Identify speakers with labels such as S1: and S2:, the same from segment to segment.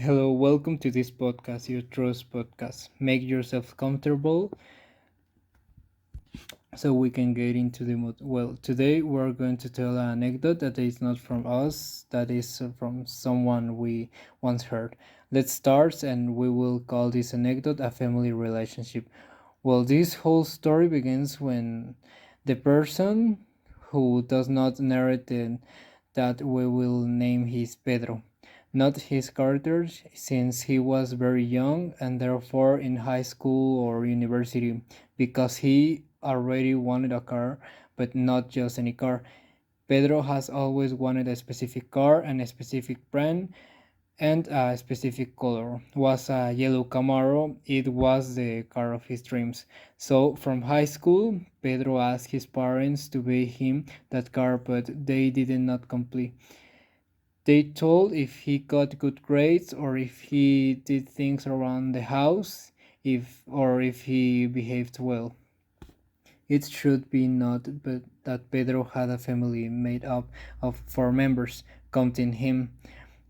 S1: Hello, welcome to this podcast, your trust podcast. Make yourself comfortable so we can get into the mood. Well, today we're going to tell an anecdote that is not from us, that is from someone we once heard. Let's start, and we will call this anecdote a family relationship. Well, this whole story begins when the person who does not narrate it, that we will name his Pedro, not his character, since he was very young and therefore in high school or university, because he already wanted a car, but not just any car. Pedro has always wanted a specific car and a specific brand and a specific color. Was a yellow Camaro. It was the car of his dreams. So from high school, Pedro asked his parents to buy him that car, but they did not complete. They told if he got good grades or if he did things around the house, if he behaved well. It should be noted but that Pedro had a family made up of four members, counting him,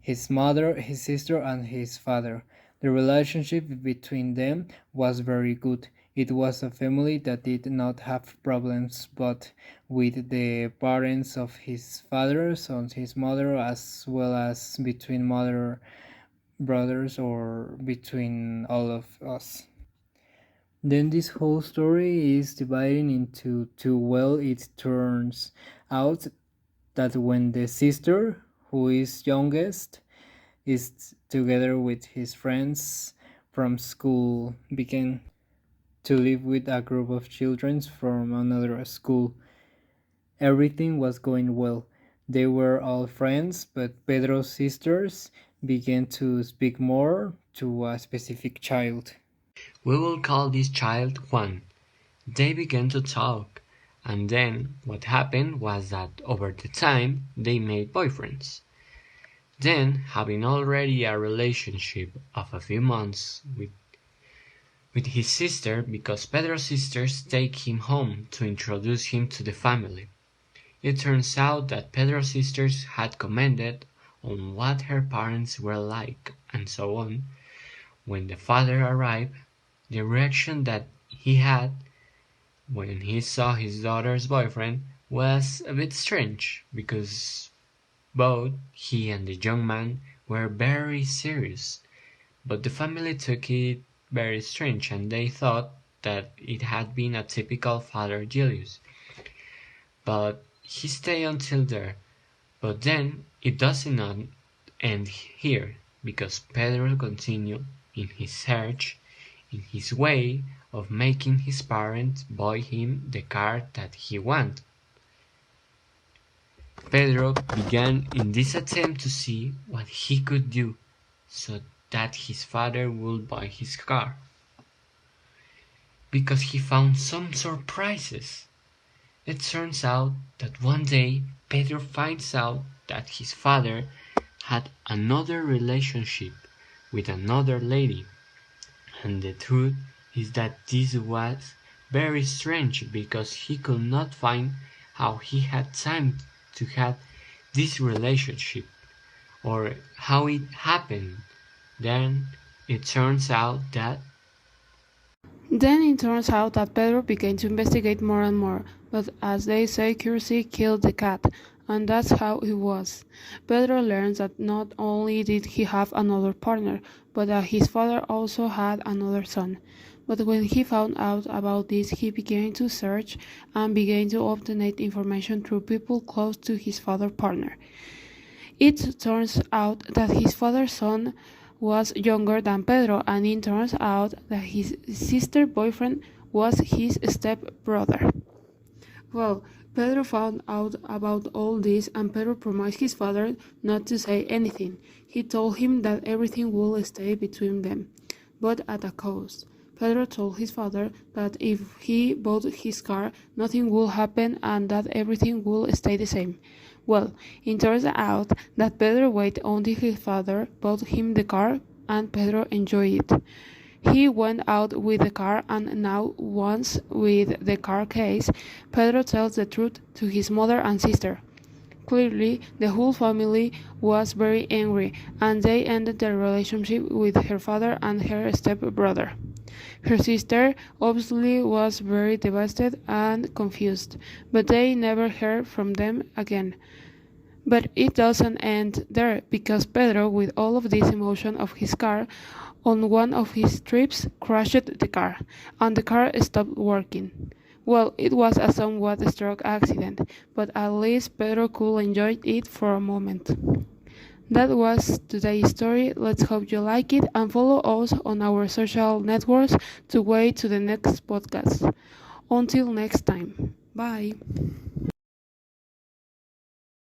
S1: his mother, his sister, and his father. The relationship between them was very good. It was a family that did not have problems, but with the parents of his father, and his mother, as well as between mother brothers or between all of us. Then this whole story is dividing into two. Well, it turns out that when the sister, who is youngest, is together with his friends from school, began to live with a group of children from another school. Everything was going well. They were all friends, but Pedro's sisters began to speak more to a specific child.
S2: We will call this child Juan. They began to talk, and then what happened was that over the time they made boyfriends. Then, having already a relationship of a few months with his sister, because Pedro's sisters take him home to introduce him to the family. It turns out that Pedro's sisters had commented on what her parents were like, and so on. When the father arrived, the reaction that he had when he saw his daughter's boyfriend was a bit strange, because both he and the young man were very serious, but the family took it very strange and they thought that it had been a typical father jealous. But he stayed until there. But then it does not end here, because Pedro continued in his search, in his way of making his parents buy him the car that he wanted. Pedro began in this attempt to see what he could do so that his father would buy his car, because he found some surprises. It turns out that one day Pedro finds out that his father had another relationship with another lady, and the truth is that this was very strange, because he could not find how he had time to have this relationship or how it happened. Then it turns out that
S3: Then it turns out that Pedro began to investigate more and more, but as they say, curiosity killed the cat, and that's how it was. Pedro learns that not only did he have another partner, but that his father also had another son. But when he found out about this, he began to search and began to obtain information through people close to his father's partner. It turns out that his father's son was younger than Pedro, and it turns out that his sister's boyfriend was his stepbrother. Well, Pedro found out about all this, and Pedro promised his father not to say anything. He told him that everything would stay between them, but at a cost. Pedro told his father that if he bought his car, nothing would happen and that everything would stay the same. Well, it turns out that Pedro waited until his father bought him the car, and Pedro enjoyed it. He went out with the car, and now, once with the car case, Pedro tells the truth to his mother and sister. Clearly, the whole family was very angry, and they ended their relationship with her father and her stepbrother. Her sister obviously was very devastated and confused, but they never heard from them again. But it doesn't end there, because Pedro, with all of this emotion of his car, on one of his trips crashed the car, and the car stopped working. Well, it was a somewhat struck accident, but at least Pedro could enjoy it for a moment. That was today's story. Let's hope you like it and follow us on our social networks to wait to the next podcast. Until next time. Bye.